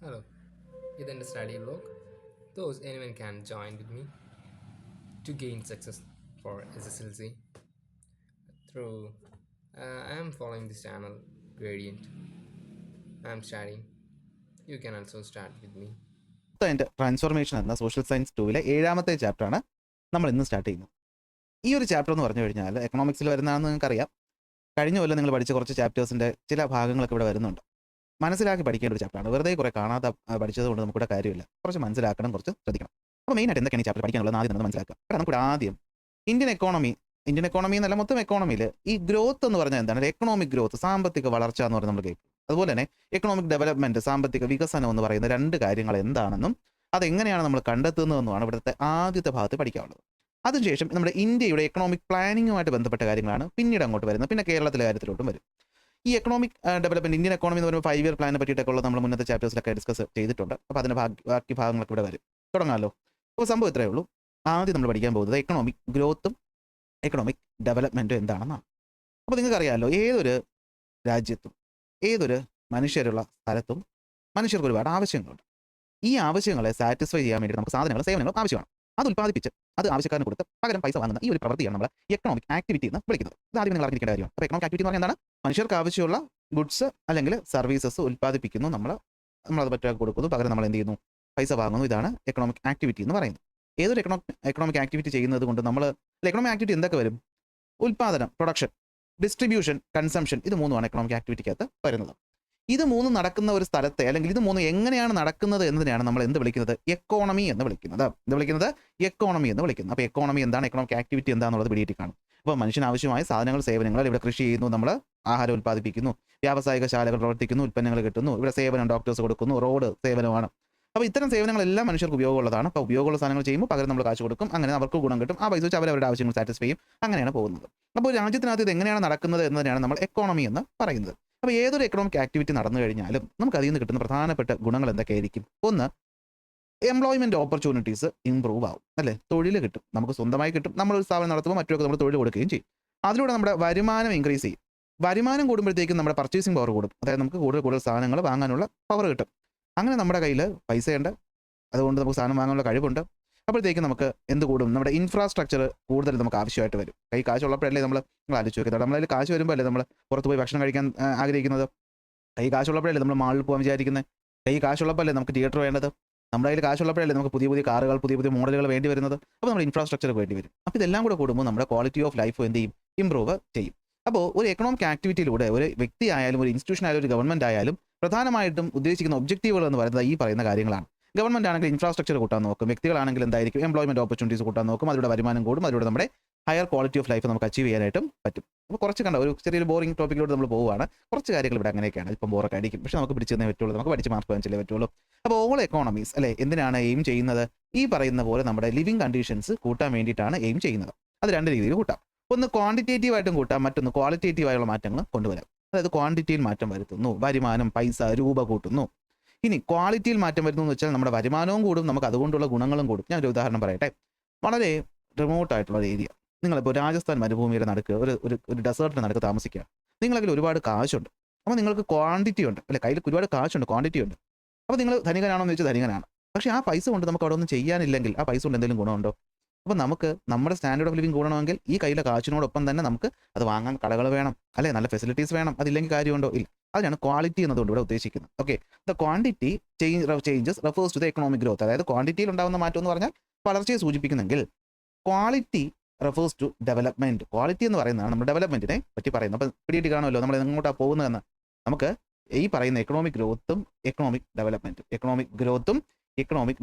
Hello, this is a study vlog. Those anyone can join with me to gain success for SSLC through. I am following this channel Gradient. I am studying. You can also start with me. അതിൻ്റെ transformation എന്ന social science 2-ലെ 7ാമത്തെ ചാപ്റ്ററാണ് നമ്മൾ ഇന്ന് start ചെയ്യുന്നത്. ഈ ഒരു chapter എന്ന് പറഞ്ഞു കഴിഞ്ഞാൽ എക്കണോമിക്സിൽ വരുന്നതാണെന്ന് നിങ്ങൾക്കറിയാം. കഴിഞ്ഞ കൊല്ലം നിങ്ങൾ പഠിച്ച കുറച്ച് ചാപ്റ്റേഴ്സിൻ്റെ ചില ഭാഗങ്ങളൊക്കെ ഇവിടെ വരുന്നുണ്ട്. മനസ്സിലാക്കി പഠിക്കേണ്ട ഒരു ചാപ്റ്ററാണ്. വെറുതെ കുറേ കാണാതെ പഠിച്ചത് കൊണ്ട് നമുക്കിവിടെ കാര്യമില്ല. കുറച്ച് മനസ്സിലാക്കണം, കുറച്ച് ശ്രദ്ധിക്കണം. അപ്പോൾ മെയിനായിട്ട് എന്തൊക്കെയാണ് ഈ ചാപ്റ്റർ പഠിക്കാനുള്ളത് ആദ്യം നമ്മൾ മനസ്സിലാക്കുക. കാരണം നമുക്കിവിടെ ആദ്യം ഇന്ത്യൻ എക്കോണമി എന്നല്ല, മൊത്തം എക്കോണമിയിൽ ഈ ഗ്രോത്ത് എന്ന് പറഞ്ഞാൽ എന്താണ്? എക്കണോമിക് ഗ്രോത്ത്, സാമ്പത്തിക വളർച്ച എന്ന് പറഞ്ഞാൽ നമ്മൾ കേൾക്കും. അതുപോലെ തന്നെ എക്കണോമിക് ഡെവലപ്മെന്റ്, സാമ്പത്തിക വികസനം എന്ന് പറയുന്ന രണ്ട് കാര്യങ്ങൾ എന്താണെന്നും അതെങ്ങനെയാണ് നമ്മൾ കണ്ടെത്തുന്നതെന്നുമാണ് ഇവിടുത്തെ ആദ്യത്തെ ഭാഗത്ത് പഠിക്കാനുള്ളത്. അതിനുശേഷം നമ്മുടെ ഇന്ത്യയുടെ എക്കണോമിക് പ്ലാനിങ്ങുമായിട്ട് ബന്ധപ്പെട്ട കാര്യങ്ങളാണ് പിന്നീട് അങ്ങോട്ട് വരുന്നത്. പിന്നെ കേരളത്തിലെ കാര്യത്തിലോട്ടും വരും. ഈ എക്കണോമിക് ഡെവലപ്മെന്റ്, ഇന്ത്യൻ എക്കോണമി എന്ന് പറയുമ്പോൾ 5 ഇയർ പ്ലാനെ പറ്റിയിട്ടൊക്കെ ഉള്ളത് നമ്മൾ മുന്നത്തെ ചാപ്റ്റേഴ്സിലൊക്കെ ഡിസ്കസ് ചെയ്തിട്ടുണ്ട്. അപ്പോൾ അതിൻ്റെ ബാക്കി ഭാഗങ്ങളൊക്കെ ഇവിടെ വരും. തുടങ്ങാമല്ലോ. അപ്പോൾ സംഭവം ഇത്രയേ ഉള്ളൂ. ആദ്യം നമ്മൾ പഠിക്കാൻ പോകുന്നത് എക്കണോമിക് ഗ്രോത്തും എക്കണോമിക് ഡെവലപ്മെന്റും എന്താണെന്നാണ്. അപ്പോൾ നിങ്ങൾക്കറിയാമല്ലോ, ഏതൊരു രാജ്യത്തും ഏതൊരു മനുഷ്യരുള്ള സ്ഥലത്തും മനുഷ്യർക്ക് ഒരുപാട് ആവശ്യങ്ങളുണ്ട്. ഈ ആവശ്യങ്ങളെ സാറ്റിസ്ഫൈ ചെയ്യാൻ വേണ്ടി നമുക്ക് സാധനങ്ങൾ, സേവനങ്ങൾ ആവശ്യമാണ്. അത് ഉൽപ്പാദിപ്പിച്ച് അത് ആവശ്യക്കാരന് കൊടുത്ത് പകരം പൈസ വാങ്ങുന്ന ഈ ഒരു പ്രവൃത്തിയാണ് നമ്മൾ എക്കണോമിക് ആക്ടിവിറ്റി എന്ന് വിളിക്കുന്നത്. ഇത് ആദ്യം നിങ്ങൾ അറിഞ്ഞിരിക്കേണ്ട കാര്യമാണ്. അപ്പോൾ എക്കണോമിക് ആക്ടിവിറ്റി എന്ന് പറഞ്ഞാൽ എന്താണ്? മനുഷ്യർക്ക് ആവശ്യമുള്ള ഗുഡ്സ് അല്ലെങ്കിൽ സർവീസസ് ഉൽപ്പാദിപ്പിക്കുന്നു, നമ്മളത് പറ്റാൻ കൊടുക്കുന്നു, പകരം നമ്മൾ എന്ത് ചെയ്യുന്നു? പൈസ വാങ്ങുന്നു. ഇതാണ് എക്കണോമിക് ആക്ടിവിറ്റി എന്ന് പറയുന്നത്. ഏതൊരു എക്കണോമിക് ആക്ടിവിറ്റി ചെയ്യുന്നത് കൊണ്ട് നമ്മൾ എക്കണോമിക് ആക്ടിവിറ്റി എന്തൊക്കെ വരും? ഉൽപ്പാദനം, പ്രൊഡക്ഷൻ, ഡിസ്ട്രിബ്യൂഷൻ, കൺസംഷൻ. ഇത് മൂന്നുമാണ് എക്കണോമിക് ആക്ടിവിറ്റിക്കകത്ത് വരുന്നത്. ഇത് മൂന്നും നടക്കുന്ന ഒരു സ്ഥലത്തെ, അല്ലെങ്കിൽ ഇത് മൂന്നും എങ്ങനെയാണ് നടക്കുന്നത് എന്നതിനെയാണ് നമ്മൾ എന്ത് വിളിക്കുന്നത്? എക്കോണമി എന്ന് വിളിക്കുന്നത്. എക്കോണമി എന്ന് വിളിക്കുന്നത്. അപ്പോൾ എക്കോണമി എന്താണ്, എക്കണോമിക് ആക്ടിവിറ്റി എന്താണെന്നുള്ളത് പിടിയിട്ട് കാണും. അപ്പോൾ മനുഷ്യന് ആവശ്യമായ സാധനങ്ങൾ, സേവനങ്ങൾ, ഇവിടെ കൃഷി ചെയ്യുന്നു, നമ്മൾ ആഹാരം ഉൽപ്പാദിപ്പിക്കുന്നു, വ്യാവസായിക ശാലകൾ പ്രവർത്തിക്കുന്നു, ഉൽപ്പന്നങ്ങൾ കിട്ടുന്നു, ഇവിടെ സേവനം ഡോക്ടേഴ്സ് കൊടുക്കുന്നു, റോഡ് സേവനമാണ്. അപ്പോൾ ഇത്തരം സേവനങ്ങളെല്ലാം മനുഷ്യർക്ക് ഉപയോഗമുള്ളതാണ്. അപ്പോൾ ഉപയോഗമുള്ള സാധനങ്ങൾ ചെയ്യുമ്പോൾ പകരം നമ്മൾ കാശ് കൊടുക്കും, അങ്ങനെ അവർക്ക് ഗുണം കിട്ടും. ആ പൈസ വെച്ച് അവരവരുടെ ആവശ്യങ്ങൾ സാറ്റിസ്ഫൈ ചെയ്യും. അങ്ങനെയാണ് പോകുന്നത്. അപ്പോൾ രാജ്യത്തിനകത്ത് ഇത് എങ്ങനെയാണ് നടക്കുന്നത് എന്നതിനാണ് നമ്മൾ എക്കോണമി എന്ന് പറയുന്നത്. അപ്പോൾ ഏതൊരു എക്കണോമിക് ആക്ടിവിറ്റി നടന്നു കഴിഞ്ഞാലും നമുക്ക് അതിൽ നിന്ന് കിട്ടുന്ന പ്രധാനപ്പെട്ട ഗുണങ്ങൾ എന്തൊക്കെയായിരിക്കും? ഒന്ന്, എംപ്ലോയ്മെന്റ് ഓപ്പർച്യൂണിറ്റീസ് ഇംപ്രൂവ് ആവും, അല്ലേ? തൊഴിൽ കിട്ടും, നമുക്ക് സ്വന്തമായി കിട്ടും. നമ്മളൊരു സ്ഥാപനം നടത്തുമ്പോൾ മറ്റൊക്കെ നമ്മൾ തൊഴിൽ കൊടുക്കുകയും ചെയ്യും. അതിലൂടെ നമ്മുടെ വരുമാനം ഇൻക്രീസ് ചെയ്യും. വരുമാനം കൂടുമ്പോഴത്തേക്കും നമ്മുടെ പർച്ചേസിംഗ് പവർ കൂടും. അതായത് നമുക്ക് കൂടുതൽ സാധനങ്ങൾ വാങ്ങാനുള്ള പവർ കിട്ടും. അങ്ങനെ നമ്മുടെ കയ്യിൽ പൈസയുണ്ട്, അതുകൊണ്ട് നമുക്ക് സാധനം വാങ്ങാനുള്ള കഴിവുണ്ട്. അപ്പോഴത്തേക്കും നമുക്ക് എന്ത് കൂടും? നമ്മുടെ ഇൻഫ്രാസ്ട്രക്ചർ കൂടുതൽ നമുക്ക് ആവശ്യമായിട്ട് വരും. കൈ കാശുള്ളപ്പോഴല്ലേ നമ്മൾ ആലോചിച്ച് നോക്കുന്നത്. നമ്മളതിൽ കാശ് വരുമ്പോൾ അല്ലേ നമ്മൾ പുറത്ത് പോയി ഭക്ഷണം കഴിക്കാൻ ആഗ്രഹിക്കുന്നത്? കൈ കാശുള്ളപ്പോഴല്ലേ നമ്മൾ മാളിൽ പോകാൻ വിചാരിക്കുന്നത്? കൈ കാശുള്ളപ്പോഴല്ലേ നമുക്ക് തിയേറ്റർ വേണ്ടത്? നമ്മുടെ കയ്യിൽ കാശുള്ളപ്പോഴല്ലേ നമുക്ക് പുതിയ പുതിയ കാറുകൾ, പുതിയ പുതിയ മോഡലുകൾ വേണ്ടി വരുന്നത്? അപ്പോൾ നമ്മുടെ ഇൻഫ്രാസ്ട്രക്ചർ വേണ്ടി വരും. അപ്പോൾ ഇതെല്ലാം കൂടെ കൂടുമ്പോൾ നമ്മുടെ ക്വാളിറ്റി ഓഫ് ലൈഫ് എന്ത് ചെയ്യും? ഇംപ്രൂവ് ചെയ്യും. അപ്പോൾ ഒരു എക്കണോമിക് ആക്ടിവിറ്റിയിലൂടെ ഒരു വ്യക്തി ആയാലും, ഒരു ഇൻസ്റ്റിറ്റ്യൂഷൻ ആയാലും, ഒരു ഗവൺമെന്റ് ആയാലും പ്രധാനമായിട്ടും ഉദ്ദേശിക്കുന്ന ഒബ്ജക്റ്റീവുകൾ എന്ന് പറയുന്നത് ഈ പറയുന്ന കാര്യങ്ങളാണ്. ഗവൺമെന്റ് ആണെങ്കിൽ ഇൻഫ്രാസ്ട്രക്ചർ കൂട്ടാൻ നോക്കും, വ്യക്തികളാണെങ്കിൽ എന്തായിരിക്കും? എംപ്ലോയ്മെന്റ് ഓപ്പർച്യൂണിറ്റീസ് കൂട്ടാൻ നോക്കും. അതിലൂടെ വരുമാനം കൂടും, അതിലൂടെ നമ്മുടെ ഹയർ ക്വാളിറ്റി ഓഫ് ലൈഫ് നമുക്ക് അച്ചീവ് ചെയ്യാനായിട്ടും പറ്റും. അപ്പോൾ കുറച്ച് കണ്ട ഒരു ചെറിയൊരു ബോറിംഗ് ടോപ്പിക്കിലൂടെ നമ്മൾ പോവുകയാണ്. കുറച്ച് കാര്യങ്ങൾ ഇവിടെ അങ്ങനെയൊക്കെയാണ്. ഇപ്പം ബോറൊക്കെ അടിക്കും, പക്ഷേ നമുക്ക് പിടിച്ചു തന്നേ പറ്റുള്ളൂ, നമുക്ക് പഠിച്ച് മാർക്ക് വാങ്ങിച്ചല്ലേ പറ്റുള്ളൂ. അപ്പോൾ ഓൾ എക്കോണമീസ് അല്ലേ എന്തിനാണ് എയിം ചെയ്യുന്നത്? ഈ പറയുന്ന പോലെ നമ്മുടെ ലിവിങ് കണ്ടീഷൻസ് കൂട്ടാൻ വേണ്ടിയിട്ടാണ് എയിം ചെയ്യുന്നത്. അത് രണ്ട് രീതിയിൽ കൂട്ടാം. ഒന്ന് ക്വാണ്ടിറ്റേറ്റീവായിട്ടും കൂട്ടാം, മറ്റൊന്ന് ക്വാളിറ്റേറ്റീവായുള്ള മാറ്റങ്ങൾ കൊണ്ടുവരാം. അതായത് ക്വാണ്ടിറ്റിയിൽ മാറ്റം വരുത്തുന്നു, വരുമാനം, പൈസ, രൂപ കൂട്ടുന്നു. ഇനി ക്വാളിറ്റിയിൽ മാറ്റം വരുന്നു എന്ന് വെച്ചാൽ നമ്മുടെ വരുമാനവും കൂടും, നമുക്ക് അതുകൊണ്ടുള്ള ഗുണങ്ങളും കൂടും. ഞാനൊരു ഉദാഹരണം പറയട്ടെ. വളരെ റിമോട്ട് ആയിട്ടുള്ള ഒരു ഏരിയ, നിങ്ങളിപ്പോൾ രാജസ്ഥാൻ മരുഭൂമിയുടെ നടുക്ക് ഒരു ഡെസേർട്ടിന് നടുക്ക് താമസിക്കുക. നിങ്ങളതിൽ ഒരുപാട് കാശുണ്ട്, അപ്പോൾ നിങ്ങൾക്ക് ക്വാണ്ടിറ്റി ഉണ്ട്, അല്ലെ? കയ്യിൽ ഒരുപാട് കാശുണ്ട്, ക്വാണ്ടിറ്റി ഉണ്ട്. അപ്പോൾ നിങ്ങൾ ധനികനാണോ എന്ന് വെച്ചാൽ ധനികനാണ്. പക്ഷേ ആ പൈസ കൊണ്ട് നമുക്ക് അവിടെ ഒന്നും ചെയ്യാനില്ലെങ്കിൽ ആ പൈസ കൊണ്ട് എന്തെങ്കിലും ഗുണമുണ്ടോ? അപ്പോൾ നമുക്ക് നമ്മുടെ സ്റ്റാൻഡേർഡ് ഓഫ് ലിവിങ് കൂടണമെങ്കിൽ ഈ കയ്യിലെ കാശിനോടൊപ്പം തന്നെ നമുക്ക് അത് വാങ്ങാൻ കടകൾ വേണം, അല്ലെ? നല്ല ഫെസിലിറ്റീസ് വേണം. അതില്ലെങ്കിൽ കാര്യമുണ്ടോ? ഇല്ല. അതിനാണ് ക്വാളിറ്റി എന്നതുകൊണ്ട് ഇവിടെ ഉദ്ദേശിക്കുന്നത്. Okay, the quantity changes refers to the economic growth. അതായത് ക്വാണ്ടിറ്റിയിൽ ഉണ്ടാകുന്ന മാറ്റം എന്ന് പറഞ്ഞാൽ വളർച്ചയെ സൂചിപ്പിക്കുന്നെങ്കിൽ quality refers to development. Quality എന്ന് പറയുന്നതാണ് നമ്മൾ ഡെവലപ്മെന്റിനെ പറ്റി പറയുന്നത്. അപ്പം പിടിയിട്ട് കാണുമല്ലോ നമ്മൾ എങ്ങോട്ടാണ് പോകുന്നതെന്ന്. നമുക്ക് ഈ പറയുന്ന എക്കണോമിക് ഗ്രോത്തും എക്കണോമിക്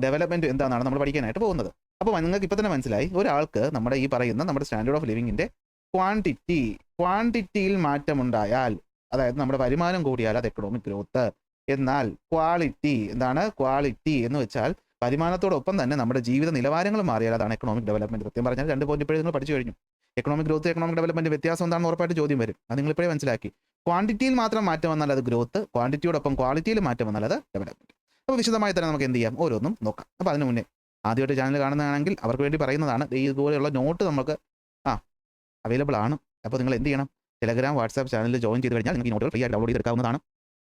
ഡെവലപ്മെന്റും എന്താണെന്നാണ് നമ്മൾ പഠിക്കാനായിട്ട് പോകുന്നത്. അപ്പോൾ നിങ്ങൾക്ക് ഇപ്പം തന്നെ മനസ്സിലായി, ഒരാൾക്ക് നമ്മുടെ ഈ പറയുന്ന നമ്മുടെ സ്റ്റാൻഡേർഡ് ഓഫ് ലിവിങ്ങിന്റെ ക്വാണ്ടിറ്റിയിൽ മാറ്റമുണ്ടായാൽ, അതായത് നമ്മുടെ വരുമാനം കൂടിയാൽ അത് എക്കണോമിക് ഗ്രോത്ത്. എന്നാൽ ക്വാളിറ്റി എന്താണ്? ക്വാളിറ്റി എന്ന് വെച്ചാൽ വരുമാനത്തോടൊപ്പം തന്നെ നമ്മുടെ ജീവിത നിലവാരങ്ങൾ മാറിയാൽ അതാണ് എക്കണോമിക് ഡെവലപ്മെന്റ്. സത്യം പറഞ്ഞാൽ 2 പോയിന്റ് ഇപ്പോഴും നിങ്ങൾ പഠിച്ചു കഴിഞ്ഞു. എക്കണോമിക് ഗ്രോത്ത്, എക്കണോമിക് ഡെവലപ്മെന്റ് വ്യത്യാസം എന്താണെന്ന് ഉറപ്പായിട്ട് ചോദ്യം വരും. അത് നിങ്ങൾ ഇപ്പോഴേ മനസ്സിലാക്കി. ക്വാണ്ടിറ്റിയിൽ മാത്രം മാറ്റം വന്നാൽ അത് ഗ്രോത്ത്, ക്വാണ്ടിറ്റിയോടൊപ്പം ക്വാളിറ്റിയിൽ മാറ്റം വന്നാൽ അത് ഡെവലപ്മെന്റ്. അപ്പോൾ വിശദമായി തന്നെ നമുക്ക് എന്ത് ചെയ്യാം, ഓരോന്നും നോക്കാം. അപ്പോൾ അതിന് മുന്നേ ആദ്യമായിട്ട് ചാനൽ കാണുന്നതാണെങ്കിൽ അവർക്ക് വേണ്ടി പറയുന്നതാണ്, ഇതുപോലെയുള്ള നോട്ട് നമുക്ക് അവൈലബിൾ ആണ്. അപ്പോൾ നിങ്ങൾ എന്ത് ചെയ്യണം? ടെലഗ്രാം, വാട്സാപ്പ് ചാനലിൽ ജോയിൻ ചെയ്ത് കഴിഞ്ഞാൽ നിങ്ങൾക്ക് ഈ നോട്ടുകൾ ഫ്രീ ആയി ഡൗൺലോഡ് ചെയ്തെടുക്കാവുന്നതാണ്.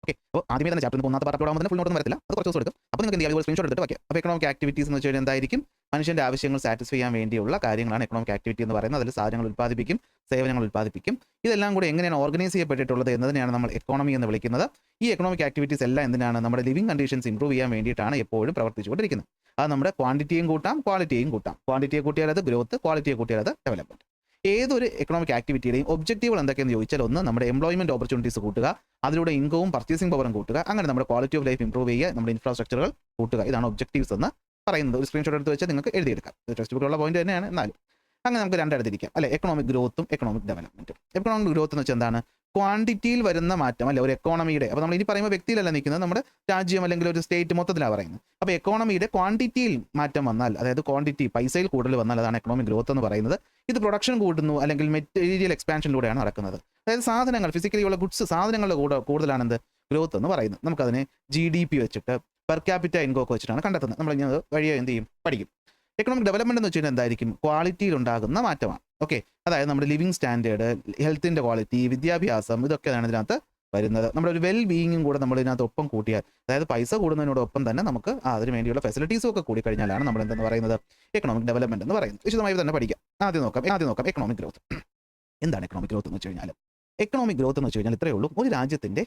ഓക്കെ, അപ്പോൾ ആദ്യമേ തന്നെ ചാപ്റ്റർ ഒന്നാമത്തെ പാർട്ട് ആകുമ്പോൾ ഫുൾ നോട്ടൊന്നും വരത്തില്ല, അത് കുറച്ച് ദിവസം എടുക്കും. അപ്പോൾ നിങ്ങൾക്ക് എന്ത് ചെയ്യാം, സ്ക്രീൻഷോട്ട് എടുത്തിട്ട് വയ്ക്കുക. അപ്പോൾ എക്കണോമിക് ആക്ടിവിറ്റീസ് എന്ന് വെച്ച് കഴിഞ്ഞാൽ എന്തായിരിക്കും, മനുഷ്യൻ്റെ ആവശ്യങ്ങൾ സാറ്റിസ്ഫൈ ചെയ്യാൻ വേണ്ടിയുള്ള കാര്യങ്ങളാണ് എക്കണോമിക് ആക്ടിവിറ്റി എന്ന് പറയുന്നത്. അതിൽ സാധനങ്ങൾ ഉൽപ്പാദിപ്പിക്കും, സേവനങ്ങൾ ഉൽപ്പാദിപ്പിക്കും. ഇതെല്ലാം കൂടെ എങ്ങനെയാണ് ഓർഗനൈസ് ചെയ്യപ്പെട്ടിട്ടുള്ളത് എന്നതിനെയാണ് നമ്മൾ എക്കോണമി എന്ന് വിളിക്കുന്നത്. ഈ എക്കണോമിക് ആക്ടിവിറ്റീസ് എല്ലാം എന്തിനാണ്, നമ്മുടെ ലിവിംഗ് കണ്ടീഷൻസ് ഇംപ്രൂവ് ചെയ്യാൻ വേണ്ടിയിട്ടാണ് എപ്പോഴും പ്രവർത്തിച്ചുകൊണ്ടിരിക്കുന്നത്. അത് നമ്മുടെ ക്വാണ്ടിറ്റിയും കൂട്ടാം, ക്വാളിറ്റിയും കൂട്ടാം. ക്വാണ്ടിറ്റിയെ കൂട്ടിയാൽ അത് ഗ്രോത്ത്, ക്വാളിറ്റിയെ കൂട്ടിയാൽ അത് ഡെവലപ്മെന്റ്. ഏതൊരു എക്കണോമിക് ആക്ടിവിറ്റിയുടെയും ഒബ്ജക്റ്റീവുകൾ എന്തൊക്കെയെന്ന് ചോദിച്ചാൽ, ഒന്ന് നമ്മുടെ എംപ്ലോയ്മെന്റ് ഓപ്പർച്യൂണിറ്റീസ് കൂട്ടുക, അതിലൂടെ ഇൻകവും പർച്ചേസിംഗ് പവറും കൂട്ടുക, അങ്ങനെ നമ്മുടെ ക്വാളിറ്റി ഓഫ് ലൈഫ് ഇംപ്രൂവ് ചെയ്യുക, നമ്മുടെ ഇൻഫ്രാസ്ട്രക്ചറുകൾ കൂട്ടുക. ഇതാണ് ഒബ്ജക്റ്റീവ്സ് എന്ന് പറയുന്നത്. ഒരു സ്ക്രീൻഷോട്ട് എടുത്ത് വെച്ചാൽ നിങ്ങൾക്ക് എഴുതിയെടുക്കാം. ടെക്സ്റ്റ് ബുക്കിലുള്ള പോയിന്റ് തന്നെയാണ്. എന്നാലും അങ്ങനെ നമുക്ക് രണ്ടിടത്തിരിക്കാം അല്ലെ, എക്കണോമിക് ഗ്രോത്തും എക്കണോമിക് ഡെവലപ്മെന്റും. എക്കണോമിക് ഗ്രോത്ത് എന്ന് വെച്ചാൽ എന്താണ്, ക്വാണ്ടിറ്റിയിൽ വരുന്ന മാറ്റം അല്ലെ ഒരു എക്കോണമിയുടെ. അപ്പോൾ നമ്മൾ ഇനി പറയുമ്പോൾ വ്യക്തിയിലല്ല നിൽക്കുന്നത്, നമ്മുടെ രാജ്യം അല്ലെങ്കിൽ ഒരു സ്റ്റേറ്റ് മൊത്തത്തിലാണ് പറയുന്നത്. അപ്പോൾ എക്കോണമിയുടെ ക്വാണ്ടിറ്റിയിൽ മാറ്റം വന്നാൽ, അതായത് ക്വാണ്ടിറ്റി പൈസയിൽ കൂടുതൽ വന്നാൽ അതാണ് എക്കണോമിക് ഗ്രോത്ത് എന്ന് പറയുന്നത്. ഇത് പ്രൊഡക്ഷൻ കൂടുന്നു അല്ലെങ്കിൽ മെറ്റീരിയൽ എക്സ്പാൻഷനിലൂടെയാണ് നടക്കുന്നത്. അതായത് സാധനങ്ങൾ, ഫിസിക്കലി ഉള്ള ഗുഡ്സ്, സാധനങ്ങളുടെ കൂടുതലാണ് എന്ത് ഗ്രോത്ത് എന്ന് പറയുന്നത്. നമുക്കതിനെ GDP വെച്ചിട്ട്, പെർ ക്യാപിറ്റ ഇൻകം ഒക്കെ വെച്ചിട്ടാണ് കണ്ടെത്തുന്നത്. നമ്മൾ ഇനി വഴിയെ എന്ത് ചെയ്യും, പഠിക്കും. എക്കണോമിക് ഡെവലപ്മെന്റ് എന്ന് വെച്ച് കഴിഞ്ഞാൽ എന്തായിരിക്കും, ക്വാളിറ്റിയിൽ ഉണ്ടാകുന്ന മാറ്റമാണ്. ഓക്കെ, അതായത് നമ്മുടെ ലിവിങ് സ്റ്റാൻഡേർഡ്, ഹെൽത്തിന്റെ ക്വാളിറ്റി, വിദ്യാഭ്യാസം, ഇതൊക്കെയാണ് ഇതിനകത്ത് വരുന്നത്. നമ്മുടെ ഒരു വെൽ ബീയിങ്ങും കൂടെ നമ്മൾ ഇതിനകത്ത് ഒപ്പം കൂട്ടിയാൽ, അതായത് പൈസ കൂടുന്നതിനോടൊപ്പം തന്നെ നമുക്ക് അതിന് വേണ്ടിയുള്ള ഫെസിലിറ്റീസും ഒക്കെ കൂടി കഴിഞ്ഞാലാണ് നമ്മൾ എന്തെന്ന് പറയുന്നത്, എക്കണോമിക് ഡെവലപ്മെന്റ് എന്ന് പറയുന്നത്. വിശദമായി തന്നെ പഠിക്കാം. ആദ്യം നോക്കാം എക്കണോമിക് ഗ്രോത്ത്. എന്താണ് എക്കണോമിക് ഗ്രോത്ത് എന്ന് വെച്ച് കഴിഞ്ഞാൽ, എക്കണോമിക് ഗ്രോത്ത് എന്ന് വെച്ച് കഴിഞ്ഞാൽ ഇത്രയേ ഉള്ളൂ, ഒരു രാജ്യത്തിന്റെ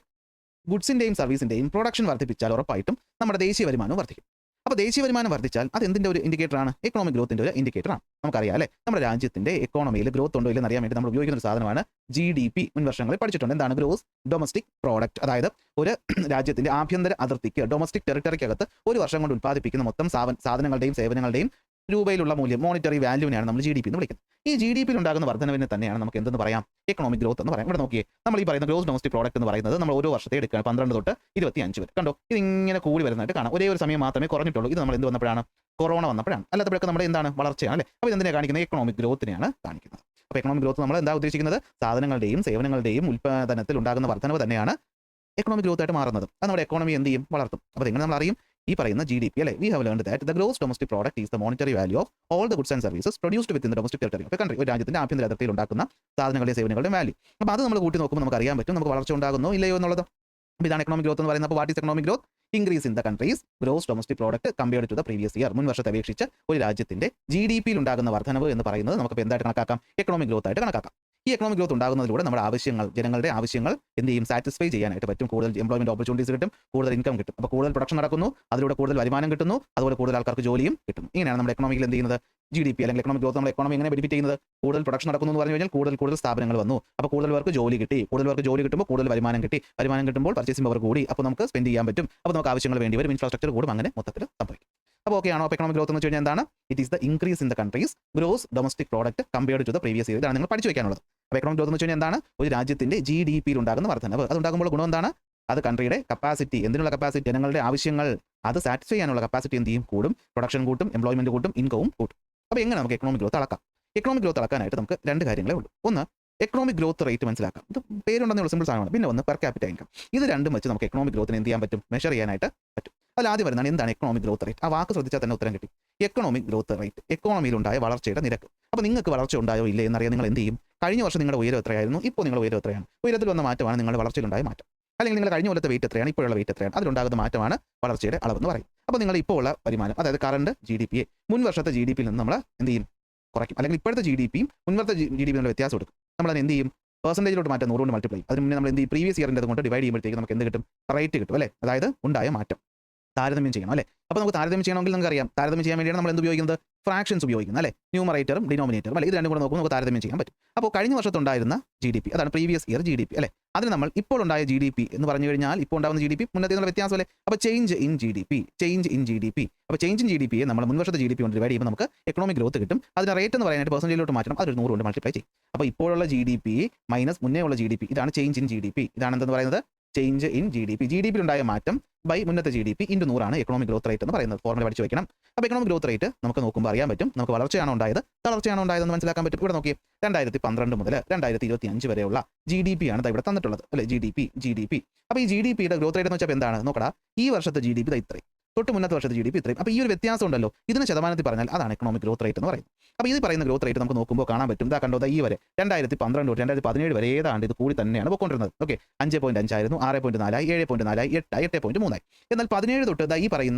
ഗുഡ്സിന്റെയും സർവീസിന്റെയും പ്രൊഡക്ഷൻ വർദ്ധിപ്പിച്ചാൽ ഉറപ്പായിട്ടും നമ്മുടെ ദേശീയ വരുമാനവും വർദ്ധിക്കും. അപ്പോൾ ദേശീയ വരുമാനം വർദ്ധിച്ചാൽ അത് എന്തിന്റെ ഒരു ഇൻഡിക്കേറ്ററാണ്, എക്കണോമിക് ഗ്രോത്തിന്റെ ഒരു ഇൻഡിക്കേറ്ററാണ്. നമുക്കറിയാം അല്ലേ, നമ്മുടെ രാജ്യത്തിന്റെ എക്കോണമിയിൽ ഗ്രോത്ത് ഉണ്ടോ ഇല്ലെന്ന് അറിയാൻ വേണ്ടി നമ്മൾ ഉപയോഗിക്കുന്ന ഒരു സാധനമാണ് GDP. മുൻ വർഷങ്ങളിൽ പഠിച്ചിട്ടുണ്ട്. എന്താണ് ഗ്രോസ് ഡൊമസ്റ്റിക് പ്രോഡക്റ്റ്. അതായത് ഒരു രാജ്യത്തിന്റെ ആഭ്യന്തര അതിർത്തിക്ക്, ഡൊമസ്റ്റിക് ടെറിട്ടറിക്കകത്ത് ഒരു വർഷം കൊണ്ട് ഉൽപ്പാദിപ്പിക്കുന്ന മൊത്തം സാധനങ്ങളുടെയും സേവനങ്ങളുടെയും രൂപയിലുള്ള മൂല്യം, മോണിറ്ററി വാല്യൂവിനെയാണ് നമ്മൾ GDP എന്ന് വിളിക്കുന്നത്. ഈ GDP ഉണ്ടാകുന്ന വർധനവിനെ തന്നെയാണ് നമുക്ക് എന്തെന്ന് പറയാം, എക്കണോമിക് ഗ്രോത്ത് എന്ന് പറയാം. ഇവിടെ നോക്കിയേ, നമ്മൾ ഈ പറയുന്ന ഗ്രോസ് ഡൊമസ്റ്റിക് പ്രോഡക്റ്റ് എന്ന് പറയുന്നത് നമ്മൾ ഓരോ വർഷത്തെ എടുക്കുകയാണ്, 12 തൊട്ട് 25 വരെ. കണ്ടോ, ഇതിങ്ങനെ കൂടി വരുന്നതായിട്ട് കാണാം. ഒരേ ഒരു സമയം മാത്രമേ കുറഞ്ഞിട്ടുള്ളൂ. ഇത് നമ്മൾ എന്ത് വന്നപ്പോഴാണ്, കൊറോണ വന്നപ്പോഴാണ്. അല്ലാത്തപ്പോഴൊക്കെ നമ്മുടെ എന്താണ്, വളർച്ചയാണ് അല്ലേ. അപ്പോൾ ഇതെന്തിനാണ് കാണിക്കുന്നത്, എക്കണോമിക് ഗ്രോത്തിനെയാണ് കാണിക്കുന്നത്. അപ്പോൾ എക്കണോമിക് ഗ്രോത്ത് നമ്മൾ എന്താ ഉദ്ദേശിക്കുന്നത്, സാധനങ്ങളുടെയും സേവനങ്ങളുടെയും ഉൽപ്പാദനത്തിൽ ഉണ്ടാകുന്ന വർധനവ് തന്നെയാണ് എക്കണോമിക് ഗ്രോത്ത് ആയിട്ട് മാറുന്നത്. അത് നമ്മുടെ എക്കോണമി എന്ത് ചെയ്യും, വളർത്തും. അപ്പോൾ എങ്ങനെ നമ്മൾ അറിയും, ഈ പറയുന്ന GDP അല്ലേ, we have learned that the gross domestic product is the monetary value of all the goods and services produced within the domestic territory of a country. ഒരു രാജ്യത്തിന്റെ ആഭ്യന്തര അതിർത്തിയിൽ ഉണ്ടാക്കുന്ന സാധനങ്ങളുടെയും സേവനങ്ങളുടെയും വാല്യൂ. അപ്പോൾ അത് നമ്മൾ കൂട്ടി നോക്കുമ്പോൾ നമുക്ക് അറിയാൻ പറ്റും നമുക്ക് വളർച്ച ഉണ്ടാകുന്നോ ഇല്ലയോ എന്നുള്ളത്. അപ്പോൾ ഇതാണ് എക്കണോമിക് ഗ്രോത്ത് എന്ന് പറയുന്നത്. അപ്പോൾ what is economic growth, increase in the country's gross domestic product compared to the previous year. മുൻ വർഷത്തെ അപേക്ഷിച്ച് ഒരു രാജ്യത്തിന്റെ GDP യിൽ ഉണ്ടാകുന്ന വർധനവ് എന്ന് പറയുന്നത് നമുക്ക് എന്തായിട്ട് കണക്കാക്കാം, എക്കണോമിക് ഗ്രോത്ത് ആയിട്ട് കണക്കാക്കാം. ഈ എക്കണോമിക് ഗ്രോത്ത് ഉണ്ടാകുന്നതിലൂടെ നമ്മുടെ ആവശ്യങ്ങൾ, ജനങ്ങളുടെ ആവശ്യങ്ങൾ എന്ത് ചെയ്യും, സാറ്റിസ്ഫൈ ചെയ്യാനായിട്ട് പറ്റും. കൂടുതൽ എംപ്ലോയ്മെന്റ് ഓപ്പർച്യൂണിറ്റീസ് കിട്ടും, കൂടുതൽ ഇൻകം കിട്ടും. അപ്പോൾ കൂടുതൽ പ്രൊഡക്ഷൻ നടക്കുന്നു, അതിലൂടെ കൂടുതൽ വരുമാനം കിട്ടുന്നു, അതുപോലെ കൂടുതൽ ആൾക്കാർക്ക് ജോലിയും കിട്ടും. ഇങ്ങനെയാണ് നമ്മുടെ എക്കണോമിയിൽ എന്ത് ചെയ്യുന്നത്, GDP അല്ലെങ്കിൽ എക്കണോമിക് ഗ്രോത്ത് നമ്മുടെ എക്കണോമി എങ്ങനെ ബെനിഫിറ്റ് ചെയ്യുന്നത്, കൂടുതൽ പ്രൊഡക്ഷൻ നടക്കുന്നു എന്ന് പറഞ്ഞു കഴിഞ്ഞാൽ കൂടുതൽ സ്ഥാപനങ്ങൾ വന്നു, അപ്പോൾ കൂടുതൽ പേർക്ക് ജോലി കിട്ടി, കൂടുതൽ പേർക്ക് ജോലി കിട്ടുമ്പോൾ കൂടുതൽ വരുമാനം കിട്ടി, വരുമാനം കിട്ടുമ്പോൾ പർച്ചേസിംഗ് പവർ കൂടി, അപ്പോൾ നമുക്ക് സ്പെൻഡ് ചെയ്യാൻ പറ്റും, അപ്പോൾ നമുക്ക് ആവശ്യങ്ങൾ വേണ്ടി വരും, ഇൻഫ്രാസ്ട്രക്ചർ കൂടും, അങ്ങനെ മൊത്തത്തിൽ സംഭവിക്കും. അപ്പോൾ ഓക്കെ ആണോ. അപ്പോൾ എക്കണോമിക് ഗ്രോത്ത് എന്ന് വെച്ച് കഴിഞ്ഞാൽ എന്താണ്, it is the increase in the country's gross domestic product compared to the previous year. ഇതാണ് നിങ്ങൾ പഠിച്ചു വെക്കാനുള്ളത്. അപ്പോൾ എക്കണോമിക് ഗ്രോത്ത് എന്ന് വെച്ച് കഴിഞ്ഞാൽ എന്താണ്, ഒരു രാജ്യത്തിന്റെ GDP യിൽ ഉണ്ടാകുന്ന വർധനവ്. അതുണ്ടാകുമ്പോൾ ഗുണം എന്താണ്, അത് കൺട്രിയുടെ കപ്പാസിറ്റി, എന്തിനുള്ള കപ്പാസിറ്റി, ജനങ്ങളുടെ ആവശ്യങ്ങൾ അത് സാറ്റിസ്ഫൈ ചെയ്യാനുള്ള കപ്പാസിറ്റി എന്ത് ചെയ്യും, കൂടും, പ്രൊഡക്ഷൻ കൂട്ടും, എംപ്ലോയ്മെന്റ് കൂട്ടും, ഇൻകവും കൂട്ടും. അപ്പോൾ എങ്ങനെ നമുക്ക് എക്കണോമിക് ഗ്രോത്ത് അളക്കാം. എക്കണോമിക് ഗ്രോത്ത് അളക്കാനായിട്ട് നമുക്ക് രണ്ട് കാര്യങ്ങളേ ഉള്ളൂ. ഒന്ന്, എക്കണോമിക് ഗ്രോത്ത് റേറ്റ് മനസ്സിലാക്കാം. ഇത് പേരുണ്ടെന്നുള്ള സിമ്പിൾ സാധനമാണ്. പിന്നെ ഒന്ന് പെർ ക്യാപിറ്റ ഇൻകം. ഇത് രണ്ടും വെച്ച് നമുക്ക് എക്കണോമിക് ഗ്രോത്തിനെ എന്ത് ചെയ്യാൻ പറ്റും, മെഷർ ചെയ്യാനായിട്ട് പറ്റും. അതിൽ ആദ്യം വരുന്നതാണ് എന്താണ് എക്കണോമിക് ഗ്രോത്ത് റേറ്റ്. ആ വാക്ക് ശ്രദ്ധിച്ചാൽ തന്നെ ഉത്തരം കിട്ടി. എക്കണോമിക് ഗ്രോത്ത് റേറ്റ്, എക്കോണമിയിലുണ്ടായ വളർച്ചയുടെ നിരക്ക്. അപ്പോൾ നിങ്ങൾക്ക് വളർച്ച ഉണ്ടായോ ഇല്ലേ എന്നറിയാൻ നിങ്ങൾ എന്ത് ചെയ്യും, കഴിഞ്ഞ വർഷം നിങ്ങളുടെ ഉയരം എത്രയായിരുന്നു, ഇപ്പോൾ നിങ്ങളുടെ ഉയരം എത്രയാണ്. ഉയരത്തിൽ വന്ന മാറ്റമാണ് നിങ്ങളുടെ വളർച്ചയിലുണ്ടായ മാറ്റം. അല്ലെങ്കിൽ നിങ്ങൾ കഴിഞ്ഞ കൊല്ലത്തെ വെയിറ്റ് എത്രയാണ്, ഇപ്പോഴുള്ള വെയിറ്റ് എത്രയാണ്, അതിലുണ്ടാകുന്ന മാറ്റമാണ് വളർച്ചയുടെ അളവെന്ന് പറയും. അപ്പോൾ നിങ്ങൾ ഇപ്പോൾ ഉള്ള വരുമാനം, അതായത് കറണ്ട് GDP മുൻ വർഷത്തെ GDP യിൽ നിന്ന് നമ്മൾ എന്ത് ചെയ്യും, കുറയ്ക്കും. അല്ലെങ്കിൽ ഇപ്പോഴത്തെ GDP യും മുൻവർത്തെ GDP യും വ്യത്യാസം എടുക്കും. നമ്മൾ അതിന് എന്ത് ചെയ്യും, പെർസെൻറ്റേജിലോട്ട് മാറ്റാൻ 100 കൊണ്ട് മൾട്ടിപ്ലൈ. അതിന് മുന്നേ നമ്മൾ എന്ത് ചെയ്യും, പ്രീവിയസ് ഇയറിൻ്റെ കൊണ്ട് ഡിവൈഡ് ചെയ്യുമ്പോഴത്തേക്ക് നമുക്ക് എന്ത് കിട്ടും, റേറ്റ് കിട്ടും അല്ലേ. അതായത് ഉണ്ടായ മാറ്റം താരതമ്യം ചെയ്യണം അല്ലേ. അപ്പോൾ നമുക്ക് താരതമ്യം ചെയ്യണമെങ്കിൽ നമുക്ക് അറിയാം, താരതമ്യം ചെയ്യാൻ വേണ്ടിയാണ് നമ്മൾ എന്ത് ഉപയോഗിക്കുന്നത്, ഫ്രാക്ഷൻസ് ഉപയോഗിക്കുന്നത് അല്ലേ. ന്യൂമറേറ്ററും ഡിനോമിനേറ്ററും അല്ലേ, ഇത് രണ്ടും കൂടെ നോക്കുമ്പോൾ നമുക്ക് താരതമ്യം ചെയ്യാൻ പറ്റും. അപ്പോൾ കഴിഞ്ഞ വർഷത്തുണ്ടായിരുന്ന GDP, അതാണ് പ്രീവിയസ് ഇയർ GDP അല്ലേ. അതിന് നമ്മൾ ഇപ്പോൾ ഉണ്ടായ GDP എന്ന് പറഞ്ഞു കഴിഞ്ഞാൽ ഇപ്പോൾ ഉണ്ടാകുന്ന GDP മുന്നത്തെ വ്യത്യാസം അല്ലേ. അപ്പോൾ ചേഞ്ച് ഇൻ GDP. അപ്പോൾ ചേഞ്ച് ഇൻ GDP നമ്മൾ മുൻവർഷത്തെ GDP കൊണ്ട് ഡിവൈഡ് ചെയ്യുമ്പോൾ നമുക്ക് എക്കണോമിക് ഗ്രോത്ത് കിട്ടും. അതിന് റേറ്റ് എന്ന് പറയാനായിട്ട് പെർസെൻറ്റേജിലോട്ട് മാറ്റണം, അതൊരു 100 കൊണ്ട് മൾട്ടിപ്ലൈ ചെയ്യും. അപ്പോൾ ഇപ്പോഴുള്ള GDP മൈനസ് മുന്നേ ഉള്ള GDP, ഇതാണ് ചേഞ്ച് ഇൻ GDP. ഇതാണ് എന്തെന്ന് പറയുന്നത്, ചേഞ്ച് ഇൻ GDP. GDP ഉണ്ടായ മാറ്റം ബൈ മുന്നത്തെ GDP into 100 economic growth rate എന്ന് പറയുന്നത്. ഫോർമുല പഠിച്ചു വെക്കണം. അപ്പോൾ എക്കണോമിക് ഗ്രോത്ത് റേറ്റ് നമുക്ക് നോക്കുമ്പോൾ അറിയാൻ പറ്റും, നമുക്ക് വളർച്ചയാണോ ഉണ്ടായത്, തളർച്ചയാണോ ഉണ്ടായതെന്ന് മനസ്സിലാക്കാൻ പറ്റും. ഇവിടെ നോക്കി 2012 മുതൽ 2025 വരെയുള്ള GDP ആണ് ഇവിടെ തന്നിട്ടുള്ളത് അല്ലേ. GDP. അപ്പോൾ ഈ GDP യുടെ ഗ്രോത്ത് റേറ്റ് എന്ന് വെച്ചാൽ എന്താണ് നോക്കടാ, ഈ വർഷത്തെ GDP ഇത്രയും, തൊട്ട് മുന്നത്തെ വർഷത്തെ GDP ഇത്രയും. അപ്പോൾ ഈ ഒരു വ്യത്യാസം ഉണ്ടല്ലോ, ഇതിന് ശതമാനത്തിൽ പറഞ്ഞാൽ അതാണ് എക്കണോമിക് ഗ്രോത്ത് റേറ്റ് എന്ന് പറയുന്നത്. അപ്പോൾ ഇത് പറയുന്ന ഗ്രോത്ത് റേറ്റ് നമുക്ക് നോക്കുമ്പോൾ കാണാൻ പറ്റും. ഇതാ കണ്ടോ, ഈ വരെ 2012 തൊട്ട് 2017 വരെ ഏതാണ്ട് ഇത് കൂടി തന്നെയാണ് പോയിക്കൊണ്ടിരുന്നത്. ഓക്കെ, 5.5 ആയിരുന്നു, 6.4 ആയി, 7.4 ആയി, 8 ആയി, 8.3 ആയി. എന്നാൽ 17 തൊട്ട് ഈ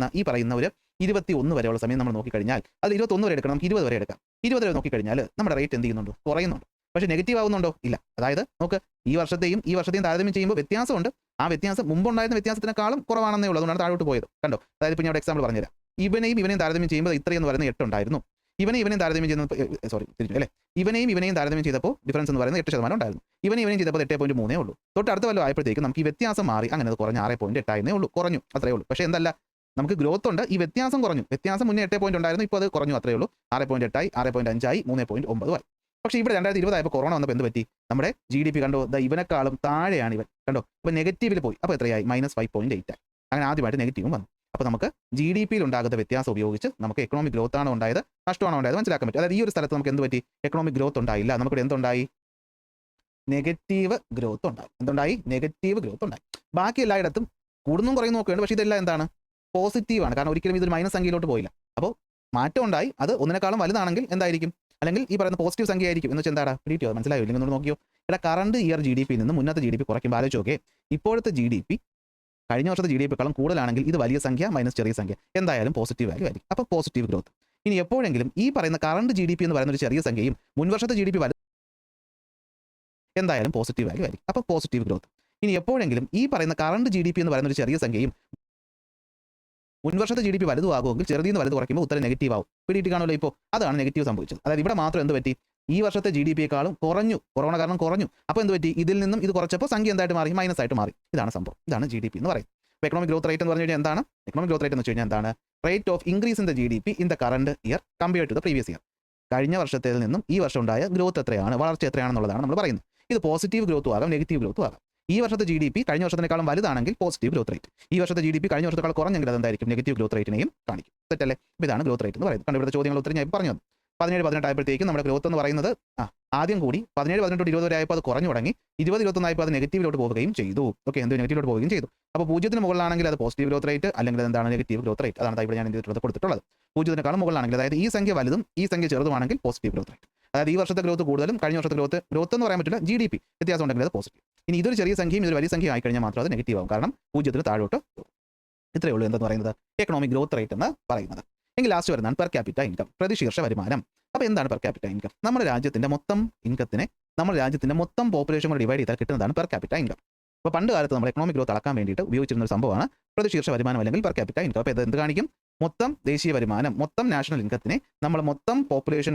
പറയുന്ന ഒരു 21 വരെയുള്ള സമയം നമ്മൾ നോക്കിക്കഴിഞ്ഞാൽ, അത് 21 വരെ എടുക്കണം, നമുക്ക് 20 വരെ എടുക്കാം. 20 വരെ നോക്കിക്കഴിഞ്ഞാൽ നമ്മുടെ റേറ്റ് എന്ത് ചെയ്യുന്നുണ്ട്, കുറയുന്നുണ്ട്. പക്ഷേ നെഗറ്റീവ് ആവുന്നുണ്ടോ? ഇല്ല. അതായത് നമുക്ക് ഈ വർഷത്തെയും താരതമ്യം ചെയ്യുമ്പോൾ വ്യത്യാസമുണ്ട്. ആ വ്യത്യാസം മുമ്പുണ്ടായിരുന്ന വ്യത്യാസത്തിനേക്കാളും കുറവാണെന്നേ ഉള്ളൂ. അതുകൊണ്ടാണ് താഴോട്ട് പോയത്. കണ്ടോ, അതായത് ഇപ്പോൾ ഞാൻ ഇവിടെ എക്സാമ്പിൾ പറഞ്ഞുതരാം. ഇവനെയും താരതമ്യം ചെയ്യുമ്പോൾ ഇത്രയെന്ന് പറയുന്നത് 8 ഉണ്ടായിരുന്നു. ഇവനെയും താരതമ്യം ചെയ്യുന്നത് തിരിച്ചു അല്ലേ, ഇവനെയും താരതമ്യം ചെയ്തപ്പോൾ ഡിഫറൻസ് എന്ന് പറയുന്നത് 8% ഉണ്ടായിരുന്നു. ഇവനെയും ചെയ്തപ്പോൾ 8.3 ഉള്ളൂ. തൊട്ട് അടുത്ത വല്ലതും ആയപ്പോഴത്തേക്കും നമുക്ക് ഈ വ്യത്യാസം മാറി, അങ്ങനെ അത് കുറഞ്ഞ് 6.8 ആയിരുന്നേ ഉള്ളൂ. കുറഞ്ഞു, അത്രയേ ഉള്ളൂ. പക്ഷേ എന്തല്ല, നമുക്ക് ഗ്രോത്ത് ഉണ്ട്, ഈ വ്യത്യാസം കുറഞ്ഞു. വ്യത്യാസം മുന്നേ 8 പോയിന്റ് ഉണ്ടായിരുന്നു, ഇപ്പോൾ അത് കുറഞ്ഞു, അത്രയേ ഉള്ളൂ. 6.8 ആയി, 6.5 ആയി, 3.9 ആയി. പക്ഷേ ഇവിടെ 2020 ആയപ്പോൾ കൊറോണ വന്നപ്പോൾ എന്ത് പറ്റി, നമ്മുടെ GDP കണ്ടോ, ഇവനെക്കാളും താഴെയാണ് ഇവൻ. കണ്ടോ, ഇപ്പോൾ നെഗറ്റീവിൽ പോയി. അപ്പോൾ എത്രയായി, -5.8 ആയി. അങ്ങനെ ആദ്യമായിട്ട് നെഗറ്റീവും വന്നു. അപ്പോൾ നമുക്ക് GDP-യിൽ ഉണ്ടാകുന്ന വ്യത്യാസം ഉപയോഗിച്ച് നമുക്ക് എക്കണോമിക് ഗ്രോത്ത് ആണോ ഉണ്ടായത്, നഷ്ടമാണോ ഉണ്ടായത് മനസ്സിലാക്കാൻ പറ്റും. അതായത് ഈ ഒരു സ്ഥലത്ത് നമുക്ക് എന്ത് പറ്റി, എക്കണോമിക് ഗ്രോത്ത് ഉണ്ടായില്ല, നമുക്കിവിടെ എന്തുണ്ടായി, നെഗറ്റീവ് ഗ്രോത്ത് ഉണ്ടായി. എന്തുണ്ടായി, നെഗറ്റീവ് ഗ്രോത്ത് ഉണ്ടായി. ബാക്കി എല്ലായിടത്തും കൂടുന്നും കുറയുന്നു നോക്കുകയാണ്. പക്ഷേ ഇതെല്ലാം എന്താണ്, പോസിറ്റീവാണ്. കാരണം ഒരിക്കലും ഇതൊരു മൈനസ് സംഖ്യയിലോട്ട് പോയില്ല. അപ്പോൾ മാറ്റം ഉണ്ടായി, അത് ഒന്നിനേക്കാളും വലുതാണെങ്കിൽ എന്തായിരിക്കും, അല്ലെങ്കിൽ ഈ പറയുന്ന പോസിറ്റീവ് സംഖ്യ ആയിരിക്കും എന്ന് വെച്ചാൽ എന്താ പിടിയോ, മനസ്സിലായോ? ഇല്ലെങ്കിൽ ഒന്ന് നോക്കിയോ. ഇവിടെ കറണ്ട് ഇയർ GDP നിന്ന് മുന്നത്തെ GDP കുറയ്ക്കുമ്പോൾ ആലോചിച്ച് നോക്കേ, ഇപ്പോഴത്തെ GDP കഴിഞ്ഞ വർഷത്തെ GDP-ക്കാളും കൂടുതലാണെങ്കിൽ ഇത് വലിയ സംഖ്യ മൈനസ് ചെറിയ സംഖ്യ എന്തായാലും പോസിറ്റീവ് വാല്യൂ ആയിരിക്കും. അപ്പോൾ പോസിറ്റീവ് ഗ്രോത്ത്. ഇനി എപ്പോഴെങ്കിലും ഈ പറയുന്ന കറണ്ട് GDP എന്ന് പറയുന്ന ഒരു ചെറിയ സംഖ്യയും മുൻവർഷത്തെ GDP എന്തായാലും പോസിറ്റീവ് വാല്യൂ ആയിരിക്കും. അപ്പോൾ പോസിറ്റീവ് ഗ്രോത്ത്. ഇനി എപ്പോഴെങ്കിലും ഈ പറയുന്ന കറണ്ട് GDP എന്ന് പറയുന്ന ഒരു ചെറിയ സംഖ്യയും മുൻവർഷത്തെ GDP വലുതുമാകുമെങ്കിൽ ചെറുതിൽ നിന്ന് വലുത് കുറയ്ക്കുമ്പോൾ ഉത്തരം നെഗറ്റീവ് ആവും. പിടിയിട്ട് കാണുമല്ലോ. ഇപ്പോൾ അതാണ് നെഗറ്റീവ് സംഭവിച്ചത്. അതായത് ഇവിടെ മാത്രം എന്ത് പറ്റി, ഈ വർഷത്തെ GDP-യേക്കാളും കുറഞ്ഞു, കൊറോണ കാരണം കുറഞ്ഞു. അപ്പോൾ എന്ത് പറ്റി, ഇതിൽ നിന്നും ഇത് കുറച്ചപ്പോൾ സംഖ്യ എന്തായിട്ട് മാറി, മൈനസ് ആയിട്ട് മാറി. ഇതാണ് സംഭവം. ഇതാണ് GDP എന്ന് പറയുന്നത്. അപ്പോൾ എക്കണോമിക് ഗ്രോത്ത് റേറ്റ് എന്ന് പറഞ്ഞു കഴിഞ്ഞാൽ എന്താണ്, എക്കണോമിക് ഗ്രോത്ത് റേറ്റ് എന്ന് വെച്ച് കഴിഞ്ഞാൽ എന്താണ്, rate of increase in the GDP in the current year compared to the previous year. കഴിഞ്ഞ വർഷത്തിൽ നിന്നും ഈ വർഷം ഉണ്ടായ ഗ്രോത്ത് എത്രയാണ്, വളർച്ച എത്രയാണെന്നുള്ളതാണ് നമ്മൾ പറയുന്നത്. ഇത് പോസിറ്റീവ് ഗ്രോത്തും ആകാം, നെഗറ്റീവ് ഗ്രോത്തും ആകാം. ഈ വർഷത്തെ GDP കഴിഞ്ഞ വർഷത്തിനേക്കാളും വലുതാണെങ്കിൽ പോസിറ്റീവ് ഗ്രോത്ത് റേറ്റ്. ഈ വർഷത്തെ GDP കഴിഞ്ഞ വർഷത്തേക്കാൾ കുറഞ്ഞെങ്കിൽ അതെന്തായിരിക്കും, നെഗറ്റീവ് ഗ്രോത്ത് റേറ്റിനെയും കാണിക്കും. തെറ്റല്ലേ? അപ്പോൾ ഇതാണ് ഗ്രോത്ത് റേറ്റ് എന്ന് പറയുന്നത്. കണ്ടു, ഇവിടുത്തെ ചോദ്യങ്ങൾ ഉത്തരം ഞാൻ പറഞ്ഞു. 17-18 ആയപ്പോഴത്തേക്കും നമ്മുടെ ഗ്രോത്ത് എന്ന് പറയുന്നത് ആദ്യം കൂടി 17-18 തൊട്ട് 20 വരെ ആയപ്പോൾ അത് കുറഞ്ഞു തുടങ്ങി. 20-21 ആയപ്പോൾ അത് നെഗറ്റീവിലോട്ട് പോവുകയും ചെയ്തു. ഓക്കെ, നെഗറ്റീവിലോട്ട് പോവുകയും ചെയ്തു. അപ്പോൾ 0-ന് മുകളിലാണെങ്കിൽ അത് പോസിറ്റീവ് ഗ്രോത്ത് റേറ്റ്, അല്ലെങ്കിൽ എന്താണ് നെഗറ്റീവ് ഗ്രോത്ത് റേറ്റ്. അതാണ് ഇവിടെ ഞാൻ കൊടുത്തിട്ടുള്ളത്. 0-നേക്കാളും മുകളിലാണെങ്കിൽ, അതായത് ഈ സംഖ്യ വലുതും ഈ സംഖ്യ ചെറുതുമാണെങ്കിൽ പോസിറ്റീവ് ഗ്രോത്ത് റേറ്റ്. അതായത് ഈ വർഷത്തെ ഗ്രോത്ത് കൂടുതലും കഴിഞ്ഞ വർഷത്തെ ഗ്രോത്ത് എന്ന് പറയാൻ പറ്റില്ല, GDP വ്യത്യാസം ഉണ്ടെങ്കിൽ അത് പോസിറ്റീവ്. ഇനി ഇതൊരു ചെറിയ സംഖ്യയും ഇതൊരു വലിയ സംഖ്യ ആയിക്കഴിഞ്ഞാൽ മാത്രം അത് നെഗറ്റീവ് ആവും. കാരണം 0-ന് താഴോട്ട് പോകും. ഇത്രയേ ഉള്ളൂ എന്തെന്ന് പറയുന്നത് എക്കണോമിക് ഗ്രോത്ത് റേറ്റ് എന്ന് പറയുന്നത്. എങ്കിൽ ലാസ്റ്റ് വരുന്നതാണ് പെർ ക്യാപിറ്റ ഇൻകം, പ്രതിശീർഷ വരുമാനം. അപ്പോൾ എന്താണ് പെർ ക്യാപിറ്റ ഇൻകം? നമ്മുടെ രാജ്യത്തിന്റെ മൊത്തം ഇൻകത്തിനെ നമ്മുടെ രാജ്യത്തിന്റെ മൊത്തം പോപ്പുലേഷൻ കൂടെ ഡിവൈഡ് ചെയ്താൽ കിട്ടുന്നതാണ് പെർ ക്യാപിറ്റ ഇൻകം. അപ്പോൾ പണ്ട് കാലത്ത് നമ്മൾ എക്കണോമിക് ഗ്രോത്ത് അളക്കാൻ വേണ്ടിയിട്ട് ഉപയോഗിച്ചിരുന്ന ഒരു സംഭവമാണ് പ്രതിശീർഷ വരുമാനം അല്ലെങ്കിൽ പെർ ക്യാപിറ്റ ഇൻകം. അപ്പോൾ ഇത് എന്ത് കാണിക്കും, മൊത്തം ദേശീയ വരുമാനം, മൊത്തം നാഷണൽ ഇൻകത്തിനെ നമ്മൾ മൊത്തം പോപ്പുലേഷൻ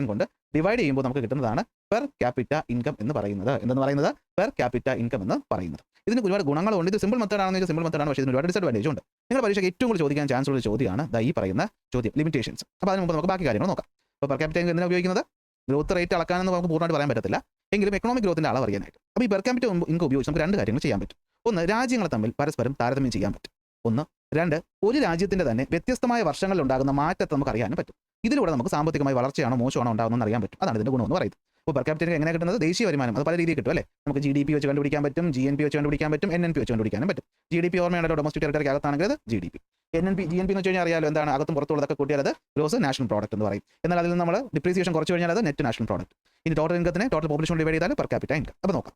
കൊണ്ട് ഡിവൈഡ് ചെയ്യുമ്പോൾ നമുക്ക് കിട്ടുന്നതാണ് പെർ ക്യാപിറ്റ ഇൻകം എന്ന് പറയുന്നത്. എന്തെന്ന് പറയുന്നത്, പെർ ക്യാപിറ്റ ഇൻകം എന്ന് പറയുന്നത്. ഇതിന് ഒരുപാട് ഗുണങ്ങളുണ്ട്. ഇത് സിമ്പിൾ മെത്തേഡാണെന്ന് വെച്ചാൽ സിമ്പിൾ മെത്തേഡാണ്, പക്ഷേ ഇതിന് ഒരുപാട് ഡിസഡ്വാൻറ്റേജ് ഉണ്ട്. നിങ്ങൾ പരീക്ഷയ്ക്ക് ഏറ്റവും കൂടുതൽ ചോദിക്കാൻ ചാൻസ് ഉള്ള ചോദ്യമാണ് ഈ പറയുന്ന ചോദ്യം, ലിമിറ്റേഷൻസ്. അപ്പോൾ അതിന് മുമ്പ് നമുക്ക് ബാക്കി കാര്യങ്ങൾ നോക്കാം. അപ്പോൾ പെർ ക്യാപിറ്റ ഇൻകം എന്തിനാണ് ഉപയോഗിക്കുന്നത്, ഗ്രോത്ത് റേറ്റ് അളക്കാനെന്ന് നമുക്ക് പൂർണ്ണമായിട്ട് പറയാൻ പറ്റത്തില്ല, എങ്കിലും എക്കണോമിക് ഗ്രോത്തിന്റെ അളവ് അറിയാനായിട്ട്. അപ്പോൾ ഈ പെർ ക്യാപിറ്റ ഇൻകം ഉപയോഗിച്ച് നമുക്ക് രണ്ട് കാര്യങ്ങൾ ചെയ്യാൻ പറ്റും. ഒന്ന്, രാജ്യങ്ങളെ തമ്മിൽ പരസ്പരം താരതമ്യം ചെയ്യാൻ പറ്റും. ഒന്ന്. രണ്ട്, ഒരു രാജ്യത്തിന്റെ തന്നെ വ്യത്യസ്തമായ വർഷങ്ങളിൽ ഉണ്ടാകുന്ന മാറ്റത്തെ നമുക്ക് അറിയാനും പറ്റും. ഇതിലൂടെ നമുക്ക് സാമ്പത്തികമായി വളർച്ചയാണോ മോശമാണോ ഉണ്ടാകുന്നതെന്ന് അറിയാൻ പറ്റും. അതാണ് ഇതിന്റെ ഗുണമെന്ന് പറയുന്നത്. അപ്പോൾ പെർ ക്യാപിറ്റ എങ്ങനെ കിട്ടുന്നത്, ദേശീയ വരുമാനം അത് പല രീതിയിൽ കിട്ടും അല്ലേ. നമുക്ക് GDP വെച്ച് കണ്ടുപിടിക്കാൻ പറ്റും, GNP വെച്ച് കണ്ടുപിടിക്കാൻ പറ്റും, NNP വെച്ച് കണ്ടുപിടിക്കാനും പറ്റും. GDP ഓർമ്മയാണല്ലോ, ഡൊമസ്റ്റിക് ടെറിട്ടറി അകത്താണെങ്കിൽ അത് GDP. GNP എന്ന് വെച്ച് കഴിഞ്ഞാൽ അറിയാലോ എന്താണ്, അകത്തും പുറത്തുള്ളതൊക്കെ കൂട്ടിയാൽ അത് ഗ്രോസ് നാഷണൽ പ്രോഡക്റ്റ് എന്ന് പറയും. എന്നാൽ അതിൽ നമ്മൾ ഡിപ്രീസിയേഷൻ കുറച്ച് കഴിഞ്ഞാൽ അത് നെറ്റ് നാഷണൽ പ്രോഡക്റ്റ്. ഇനി ടോട്ടൽ ഇൻകത്തിനെ ടോട്ടൽ പോപ്പുലേഷൻ ഡിവൈഡ് ചെയ്താൽ പെർ ക്യാപിറ്റ ഇൻകം. അപ്പോൾ നോക്കാം,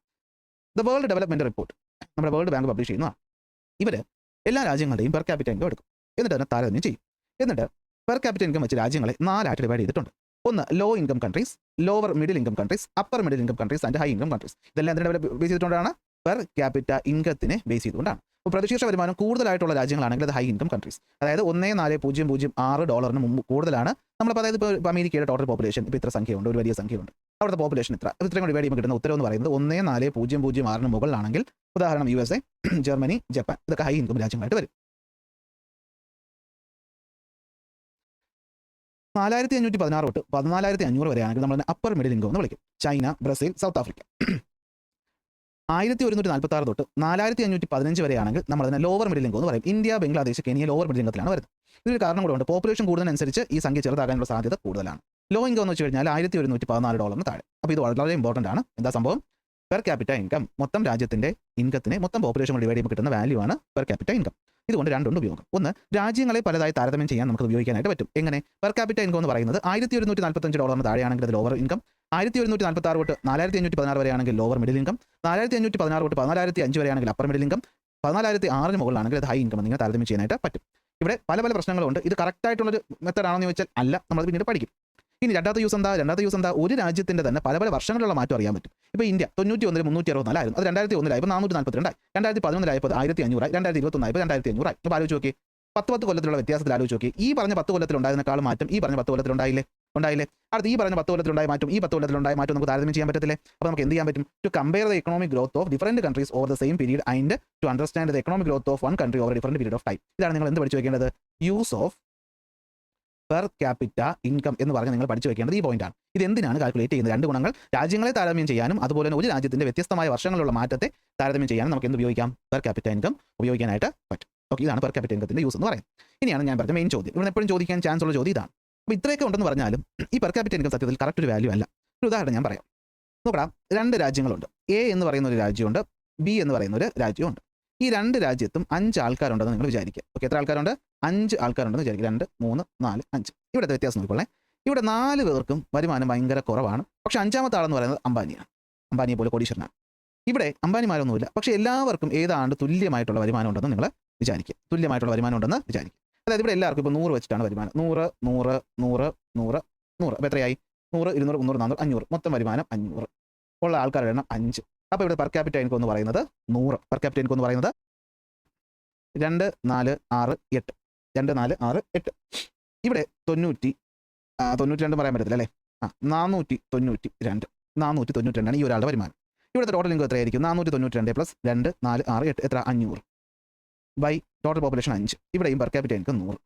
ദ വേൾഡ് ഡെവലപ്മെന്റ് റിപ്പോർട്ട് നമ്മുടെ വേൾഡ് ബാങ്ക് പബ്ലിഷ് ചെയ്യുന്നതാണ്. ഇവർ എല്ലാ രാജ്യങ്ങളുടെയും പെർ ക്യാപിറ്റ ഇൻകം എടുക്കും, എന്നിട്ട് അതിനെ താരതമ്യം ചെയ്യും. എന്നിട്ട് പെർ ക്യാപിറ്റ ഇൻകം വെച്ച് രാജ്യങ്ങളെ 4 ആയിട്ട് ഡിവൈഡ് ചെയ്തിട്ടുണ്ട്. ഒന്ന്, low income countries, lower middle income countries, upper middle income countries and high income countries. ഇതെല്ലാം എന്തിനെ ബേസ് ചെയ്തുകൊണ്ടാണ്, പെർ ക്യാപിറ്റ ഇൻകത്തിനെ ബേസ് ചെയ്തുകൊണ്ടാണ്. അപ്പോൾ പ്രതിശീർഷ വരുമാനം കൂടുതലായിട്ടുള്ള രാജ്യങ്ങളാണെങ്കിൽ അത് ഹൈ ഇൻകം കൺട്രീസ്. അതായത് $1,4006 മുമ്പ് കൂടുതലാണ്. നമ്മളിപ്പോൾ അതായത് ഇപ്പോൾ അമേരിക്കയുടെ ടോട്ടൽ പോപ്പുലേഷൻ ഇപ്പോൾ ഇത്ര സംഖ്യയുണ്ട്, ഒരു വലിയ സംഖ്യയുണ്ട്, അവിടുത്തെ പോപ്പുലേഷൻ ഇത്രയും ഡിവൈഡ് ചെയ്യുമ്പോൾ കിട്ടുന്ന ഉത്തരം എന്ന് പറയുന്നത് 1,4006 മുകളിലാണെങ്കിൽ, ഉദാഹരണം USA, ജർമ്മനി, ജപ്പാൻ, ഇതൊക്കെ ഹൈ ഇൻകം രാജ്യങ്ങളായിട്ട് വരും. 4,516 തൊട്ട് 14,500 വരെയാണെങ്കിൽ നമ്മൾ അപ്പർ മിഡിൽ ഇൻകം എന്ന് വിളിക്കും. China, Brazil, south Africa. 1,146 തൊട്ട് 4,515 വരെയാണെങ്കിൽ നമ്മൾ അതിനെ ലോവർ മിഡിൽ ഇൻകം എന്ന് പറയും. India, Bangladesh, Kenya lower middle ഇൻകത്തിലാണ് വരുന്നത്. ഇതിനൊരു കാരണം കൂടെ ഉണ്ട്, പോപ്പുലേഷൻ കൂടുന്നതിനനുസരിച്ച് ഈ സംഖ്യ ചെറുതാകാനുള്ള സാധ്യത കൂടുതലാണ്. ലോ ഇൻകം എന്ന് വെച്ച് കഴിഞ്ഞാൽ $1,114 താഴെ. അപ്പോൾ ഇത് വളരെ ഇമ്പോർട്ടൻ്റ് ആണ്. എന്താ സംഭവം, പെർ ക്യാപിറ്റ ഇൻകം, മൊത്തം രാജ്യത്തിന്റെ ഇൻകത്തിനെ മൊത്തം പോപ്പുലേഷൻ ഡിവൈഡ് ചെയ്യുമ്പോൾ കിട്ടുന്ന വാല്യൂ ആണ് പെർ ക്യാപിറ്റ ഇൻകം. ഇതുകൊണ്ട് രണ്ടുണ്ട് ഉപയോഗം. ഒന്ന്, രാജ്യങ്ങളെ പലതായി താരതമ്യം ചെയ്യാൻ നമുക്ക് ഉപയോഗിക്കാനായിട്ട് പറ്റും. എങ്ങനെ? പെർ ക്യാപിറ്റ ഇൻകം എന്ന് പറയുന്നത് $1145 താഴെയാണെങ്കിൽ അത് ലോവർ ഇൻകം, 1146 തൊട്ട് 4516 വരെയാണെങ്കിൽ ലോവർ മിഡിൽ ഇൻകം, 4516 തൊട്ട് 14005 വരെയാണെങ്കിൽ അപ്പർ മിഡിൽ ഇൻകം, 14006 മുകളിലാണെങ്കിൽ അത് ഹൈ ഇൻകം എന്നിങ്ങനെ താരതമ്യം ചെയ്യാനായിട്ട് പറ്റും. ഇവിടെ പല പല പ്രശ്നങ്ങളുണ്ട്. ഇത് കറക്റ്റ് ആയിട്ടുള്ളൊരു മെത്തേഡ് ആണെന്ന് ചോദിച്ചാൽ അല്ല, നമ്മൾ പിന്നീട് പഠിക്കും. ഇനി രണ്ടാമത്തെ യൂസ് എന്താ? ഒരു രാജ്യത്തിന്റെ തന്നെ പല പല വർഷങ്ങളിലുള്ള മാറ്റം അറിയാൻ പറ്റും. ഇപ്പോൾ ഇന്ത്യ 91 364 ആയിരുന്നു, അത് 2001 ആയപ്പോൾ 442, 2011 ആയപ്പോൾ 1500, 2021 ആയപ്പോൾ 2500. ഇപ്പോൾ ആലോചിച്ച് നോക്കി, 10 കൊല്ലത്തിലുള്ള വ്യത്യാസത്തിൽ ആലോചിച്ച് നോക്കി. ഈ പറഞ്ഞ 10 കൊല്ലത്തിലുണ്ടായതിനേക്കാൾ മാറ്റം ഈ പറഞ്ഞ 10 കൊല്ലത്തിലുണ്ടായില്ലേ? അടുത്ത് ഈ പറഞ്ഞ 10 കൊല്ലത്തിലുണ്ടായ മാറ്റം ഈ 10 കൊല്ലത്തിലുണ്ടായ മാറ്റം നമുക്ക് താരതമ്യം ചെയ്യാൻ പറ്റത്തില്ലേ? അപ്പോൾ നമുക്ക് എന്ത് ചെയ്യാൻ പറ്റും? To compare the economic growth of different countries over the same period and to understand the economic growth of one country over different period of time. ഇതാണ് നിങ്ങൾ എന്ത് പഠിച്ചു വെക്കേണ്ടത്? Use of per capita income എന്ന് പറഞ്ഞ് നിങ്ങൾ പഠിച്ചു വെക്കേണ്ടത് ഈ പോയിന്റാണ്. ഇത് എന്തിനാണ് കാൽക്കുലേറ്റ് ചെയ്യുന്നത്? രണ്ട് ഗുണങ്ങൾ, രാജ്യങ്ങളെ താരതമ്യം ചെയ്യാനും അതുപോലെ തന്നെ ഒരു രാജ്യത്തിന്റെ വ്യത്യസ്തമായ വർഷങ്ങളിലുള്ള മാറ്റത്തെ താരതമ്യം ചെയ്യാനും നമുക്ക് എന്ത് ഉപയോഗിക്കാം? പെർ ക്യാപിറ്റ ഇൻകം ഉപയോഗിക്കാനായിട്ട് പറ്റും. ഓക്കെ, ഇതാണ് പെർ ക്യാപിറ്റ ഇൻകത്തിന്റെ യൂസ് എന്ന് പറയുന്നത്. ഇനിയാണ് ഞാൻ പറഞ്ഞ മെയിൻ ചോദ്യം. ഇവിടെ എപ്പോഴും ചോദിക്കാൻ ചാൻസ് ഉള്ള ചോദ്യം ഇതാണ്. അപ്പോൾ ഇത്രയൊക്കെ ഉണ്ടെന്ന് പറഞ്ഞാലും ഈ പെർ ക്യാപിറ്റ ഇൻകം സത്യത്തിൽ കറക്റ്റ് ഒരു വാല്യൂ അല്ല. ഒരു ഉദാഹരണം ഞാൻ പറയാം. നോക്കണം, രണ്ട് രാജ്യങ്ങളുണ്ട്. എ എന്ന് പറയുന്ന ഒരു രാജ്യമുണ്ട്, ബി എന്ന് പറയുന്ന ഒരു രാജ്യമുണ്ട്. ഈ രണ്ട് രാജ്യത്തും 5 ആൾക്കാരുണ്ടെന്ന് നിങ്ങൾ വിചാരിക്കുക. ഓക്കെ, എത്ര ആൾക്കാരുണ്ട്? 5 ആൾക്കാരുണ്ടെന്ന് വിചാരിക്കുക. 2, 3, 4, 5. ഇവിടുത്തെ വ്യത്യാസം നോക്കിക്കോളേ. ഇവിടെ 4 പേർക്കും വരുമാനം ഭയങ്കര കുറവാണ്. പക്ഷേ 5ാമത്തെ ആളെന്ന് പറയുന്നത് അംബാനിയാണ്. അംബാനിയെ പോലെ കോടീശ്വരനാണ്. ഇവിടെ അംബാനിമാരൊന്നുമില്ല, പക്ഷേ എല്ലാവർക്കും ഏതാണ്ട് തുല്യമായിട്ടുള്ള വരുമാനം ഉണ്ടെന്ന് നിങ്ങൾ വിചാരിക്കുക. തുല്യമായിട്ടുള്ള വരുമാനം ഉണ്ടെന്ന് വിചാരിക്കുക. അതായത് ഇവിടെ എല്ലാവർക്കും ഇപ്പോൾ 100 വെച്ചിട്ടാണ് വരുമാനം. 100, 100, 100, 100, 100. അപ്പോൾ എത്രയായി? 100, 200, 300, 400, 500. മൊത്തം വരുമാനം 500. ഉള്ള ആൾക്കാരുടെ എണ്ണം 5. അപ്പോൾ ഇവിടെ പെർ ക്യാപിറ്റ ഇൻകം എന്ന് പറയുന്നത് 100. പെർ ക്യാപിറ്റ ഇൻകം എന്ന് പറയുന്നത് 2, 4, 6, 8. 2, 4, 6, 8. ഇവിടെ 92 പറയാൻ പറ്റത്തില്ല അല്ലേ? 492. 492 ഈ ഒരാളുടെ വരുമാനം. ഇവിടുത്തെ ടോട്ടൽ ഇൻകം എത്രയായിരിക്കും? 492 പ്ലസ് 2, 4, 6, 8 എത്ര? 500 ബൈ ടോട്ടൽ പോപ്പുലേഷൻ 5. ഇവിടെയും പെർ ക്യാപിറ്റ ഇൻകം 100.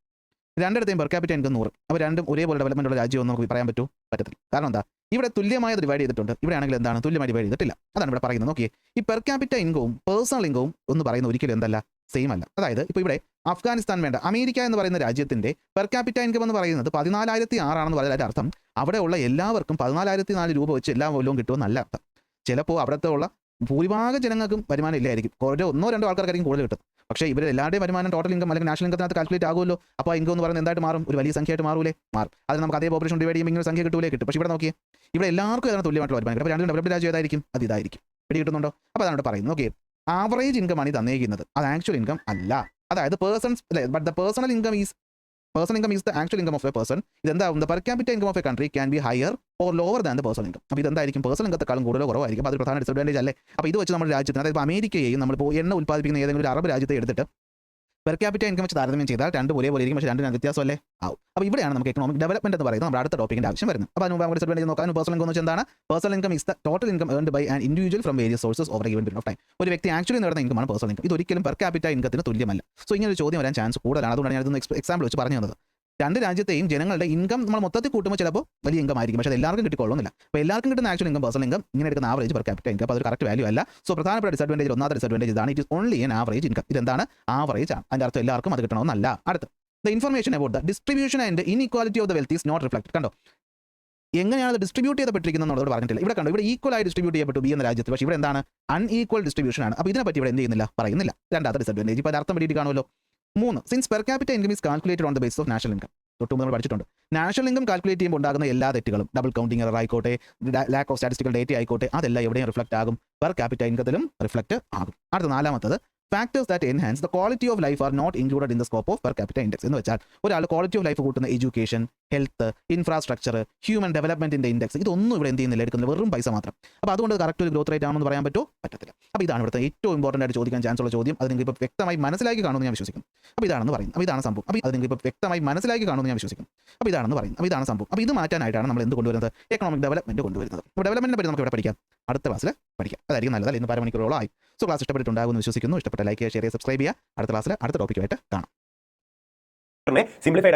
രണ്ടിടത്തെയും പെർ ക്യാപിറ്റ ഇൻകം 100. അപ്പോൾ രണ്ടും ഒരേപോലെ ഡെവലപ്മെന്റ് ഉള്ള രാജ്യം നമുക്ക് പറയാൻ പറ്റുമോ? പറ്റത്തില്ല. കാരണം എന്താ? ഇവിടെ തുല്യമായത് ഡിവൈഡ് ചെയ്തിട്ടുണ്ട്. ഇവിടെ ആണെങ്കിൽ എന്താണ്? തുല്യമായി ഡിവൈഡ് ചെയ്തിട്ടില്ല. അതാണ് ഇവിടെ പറയുന്നത്. നോക്കിയേ, ഈ പെർ ക്യാപിറ്റ ഇൻകവും പേഴ്സണൽ ഇൻകവും എന്ന് പറയുന്ന ഒരിക്കലും എന്തല്ല? സെയിം അല്ല. അതായത് ഇപ്പോൾ ഇവിടെ അഫ്ഗാനിസ്ഥാൻ വേണ്ട, അമേരിക്ക എന്ന് പറയുന്ന രാജ്യത്തിന്റെ പെർ ക്യാപിറ്റ ഇൻകം എന്ന് പറയുന്നത് 14,006 ആണെന്ന് പറയുന്നതിന്റെ അർത്ഥം അവിടെയുള്ള എല്ലാവർക്കും 14,004 രൂപ വെച്ച് എല്ലാ കൊല്ലവും കിട്ടുമെന്നല്ല അർത്ഥം. ചിലപ്പോൾ അവിടുത്തെ ഉള്ള ഭൂരിഭാഗം ജനങ്ങൾക്കും വരുമാനം ഇല്ലായിരിക്കും. കുറേ 1-2 ആൾക്കാർക്കായിരിക്കും കൂടുതൽ കിട്ടും. പക്ഷേ ഇവർ എല്ലാവരുടെയും വരുമാനം ടോട്ടൽ ഇൻകം അല്ലെങ്കിൽ നാഷണൽ ഇൻകത്തിനകത്ത് കാൽക്കുലേറ്റ് ആകുമല്ലോ. അപ്പോൾ ഇൻകം എന്ന് പറയുന്നത് എന്തായിട്ട് മാറും? ഒരു വലിയ സംഖ്യയായിട്ട് മാറൂലേ? മാറും. അത് നമുക്ക് അതേ പോപ്പുലേഷൻ ഡിവൈഡ് ചെയ്യുമ്പോൾ ഇങ്ങനെ സംഖ്യ കിട്ടൂലേ? കിട്ടും. പക്ഷേ ഇവിടെ നോക്കിയേ, ഇവിടെ എല്ലാവർക്കും ഏതാണ് തുല്യമായിട്ടുള്ള വരുമാനം. അപ്പോൾ രണ്ടും ഡെവലപ്ഡ് രാജ്യം ഏതായിരിക്കും? അത് ഇതായിരിക്കും. പിടി കിട്ടുന്നുണ്ടോ? അപ്പോൾ അതാണ് ഇവിടെ പറയുന്നത്. ഓക്കെ, ആവറേജ് ഇൻകം ആണ് ഈ തന്നേക്കുന്നത്, അത് ആക്ച്വൽ ഇൻകം അല്ല. അതായത് persons but the personal income is the actual income of a person. ഇതെന്താവും? The per capita income of a country can be higher or lower than the personal income. അപ്പോൾ ഇതെന്തായിരിക്കും? Personal ഇൻകത്തെക്കാളും കൂടുതലോ കുറവായിരിക്കും. അപ്പോൾ അത് പ്രധാന ഡിസഡ്വാൻറ്റേജ് അല്ലേ? അപ്പോൾ ഇത് വെച്ച് നമ്മുടെ രാജ്യത്തിന്, അതായത് അമേരിക്കയെയും നമ്മളിപ്പോൾ എണ്ണ ഉൽപ്പാദിപ്പിക്കുന്ന ഏതെങ്കിലും ഒരു അറബ് രാജ്യത്തെ എടുത്തിട്ട് പെർ ക്യാപിറ്റ ഇൻകം വെച്ച് താരതമ്യം ചെയ്താൽ രണ്ടും ഒരേപോലെ ഇരിക്കും, പക്ഷേ രണ്ടിനും വ്യത്യാസമല്ലേ ആവും. അപ്പോൾ ഇവിടെയാണ് നമുക്ക് എക്കണോമിക് ഡെവലപ്മെന്റ് എന്ന് പറയുന്നത് നമ്മുടെ അടുത്ത ടോപ്പിക്കിന്റെ ആവശ്യം വരുന്നത്. അപ്പോൾ അതിന് നമുക്ക് ഡിസഡ്വാൻറ്റേജ് നോക്കാൻ. പേഴ്സണൽ ഇൻകം എന്ന് വെച്ചാൽ എന്താണ്? Personal income is the total income earned by an individual from various sources over a given period of time. ഒരു വ്യക്തി ആക്ച്വലി നേടുന്ന ഇൻകമാണ് പേഴ്സണൽ ഇൻകം. ഇത് ഒരിക്കലും പെർ ക്യാപിറ്റ ഇൻകത്തിന് തുല്യമല്ല. സോ ഇങ്ങനെ ഒരു ചോദ്യം വരാൻ ചാൻസ് കൂടുതലാണ്. അതുകൊണ്ടാണ് ഞാൻ ഇതൊന്ന് എക്സാമ്പിൾ വെച്ച് പറഞ്ഞു തന്നത്. രണ്ട് രാജ്യത്തെയും ജനങ്ങളുടെ ഇൻകം നമ്മൾ മൊത്തത്തിൽ കൂട്ടുമ്പോൾ ചിലപ്പോൾ വലിയ ഇൻകം ആയിരിക്കും, പക്ഷേ അത് എല്ലാവർക്കും കിട്ടിക്കൊള്ളുന്നില്ല. അപ്പോൾ എല്ലാവർക്കും കിട്ടുന്ന ആക്ച്വൽ ഇൻകം പേഴ്സണൽ ഇൻകം ഇങ്ങനെ എടുക്കുന്ന ആവറേജ് പെർ ക്യാപിറ്റ ഇൻകം. അപ്പോൾ അത് കറക്റ്റ് വാല്യൂ അല്ല. സോ പ്രധാനപ്പെട്ട ഡിസഡ്വാൻറ്റേജ്, ഒന്നാമത്തെ ഡിസഡ്വാൻറ്റേജ് ഇതാണ്. It is only an average income. ഇതെന്താണ്? ആവറേജ് ആണ്. അതിൻ്റെ അർത്ഥം എല്ലാവർക്കും അത് കിട്ടണമെന്നല്ല. അടുത്ത്, the information about the distribution and inequality of the wealth is not reflected. കണ്ടോ, എങ്ങനെയാണ് അത് ഡിസ്ട്രിബ്യൂട്ട് ചെയ്യപ്പെട്ടിരിക്കുന്നത് എന്നുള്ളത് പറഞ്ഞിട്ടില്ല. ഇവിടെ കണ്ടോ, ഇവിടെ ഈക്വൽ ആയി ഡിസ്ട്രിബ്യൂട്ട് ചെയ്യപ്പെട്ടു ബി എന്ന രാജ്യത്ത്, പക്ഷേ ഇവിടെ എന്താണ്? അൺഈക്വൽ ഡിസ്ട്രിബ്യൂഷൻ ആണ്. അപ്പോൾ ഇതിനെപ്പറ്റി ഇവിടെ എന്ത് ചെയ്യുന്നില്ല? പറയുന്നില്ല. രണ്ടാമത്തെ ഡിസഡ്വാൻറ്റേജ്. ഇപ്പോൾ അർത്ഥം വേണ്ടിയിട്ട് കാണുമല്ലോ. 3, since per capita income is calculated on the basis of national income. തൊട്ടുമുമ്പ് നമ്മൾ പഠിച്ചിട്ടുണ്ട്. നാഷണൽ ഇൻകം കാൽക്കുലേറ്റ് ചെയ്യുമ്പോൾ ഉണ്ടാകുന്ന എല്ലാ തെറ്റുകളും, ഡബിൾ കൗണ്ടിങ് എറർ ആയിക്കോട്ടെ, ലാക്ക് ഓഫ് സ്റ്റാറ്റിസ്റ്റിക്കൽ ഡേറ്റ ആയിക്കോട്ടെ, അതെല്ലാം എവിടെയും റിഫ്ലക്റ്റ് ആകും. പെർ ക്യാപിറ്റ ഇൻകത്തിലും റിഫ്ലക്റ്റ് ആകും. അടുത്ത നാലാമത്തത്, factors that enhance the quality of life are not included in the scope of per capita index. എന്ന് വെച്ചാൽ ഒരാൾ ക്വാളിറ്റി ഓഫ് ലൈഫ് കൂട്ടുന്ന എഡ്യൂക്കേഷൻ, ഹെൽത്ത്, ഇൻഫ്രാസ്ട്രക്ചർ, ഹ്യൂമൻ ഡെവലപ്മെന്റിന്റെ ഇൻഡെക്സ്, ഇതൊന്നും ഇവിടെ എന്ത് ചെയ്യുന്നില്ല, എടുക്കുന്നില്ല, വെറും പൈസ മാത്രം. അപ്പോൾ അതുകൊണ്ട് കറക്റ്റ് ഒരു ഗ്രോത്ത് റേറ്റ് ആണെന്ന് പറയാൻ പറ്റുമോ? പറ്റത്തില്ല. അപ്പോൾ ഇതാണ് ഇവിടുത്തെ ഏറ്റവും ഇമ്പോർട്ടൻ്റ് ആയിട്ട് ചോദിക്കാൻ ചാൻസ് ഉള്ള ചോദ്യം. അത് നിങ്ങൾക്ക് ഇപ്പോൾ വ്യക്തമായി മനസ്സിലാക്കി കാണുമെന്ന് ഞാൻ വിശ്വസിക്കുന്നു. അപ്പോൾ ഇതാണെന്ന് പറയുന്നത്. അപ്പോൾ ഇതാണ് സംഭവം. അപ്പോൾ അത് നിങ്ങൾക്ക് ഇപ്പോൾ വ്യക്തമായി മനസ്സിലാക്കി കാണുമെന്ന് ഞാൻ വിശ്വസിക്കുന്നു. അപ്പോൾ ഇതാണെന്ന് പറയുന്നത്. അപ്പോൾ ഇതാണ് സംഭവം. അപ്പോൾ ഇത് മാറ്റാനായിട്ടാണ് നമ്മൾ എന്ത് കൊണ്ടുവരുന്നത്? എക്കണോമിക് ഡെവലപ്മെന്റ് കൊണ്ടുവരുന്നത്. അപ്പോൾ ഡെവലപ്മെന്റിനെ പറ്റി നമുക്ക് ഇവിടെ പഠിക്കാം, അടുത്ത ക്ലാസ്സിൽ പഠിക്കാം. അതായിരിക്കും നല്ലത്. ഇന്ന് 12 മണിക്കൂറോളം ആയി. സോ ക്ലാസ് ഇഷ്ടപ്പെട്ടിട്ടുണ്ടാകുമെന്ന് വിശ്വസിക്കുന്നു. ഇഷ്ടപ്പെട്ട ലൈക്ക് ചെയ്യുക, ഷെയർ ചെയ്യുക, സബ്സ്ക്രൈബ് ചെയ്യുക. അടുത്ത ക്ലാസ്സിൽ അടുത്ത ടോപ്പിക്കുമായിട്ട് കാണാം. സിംപ്ലിഫൈഡ്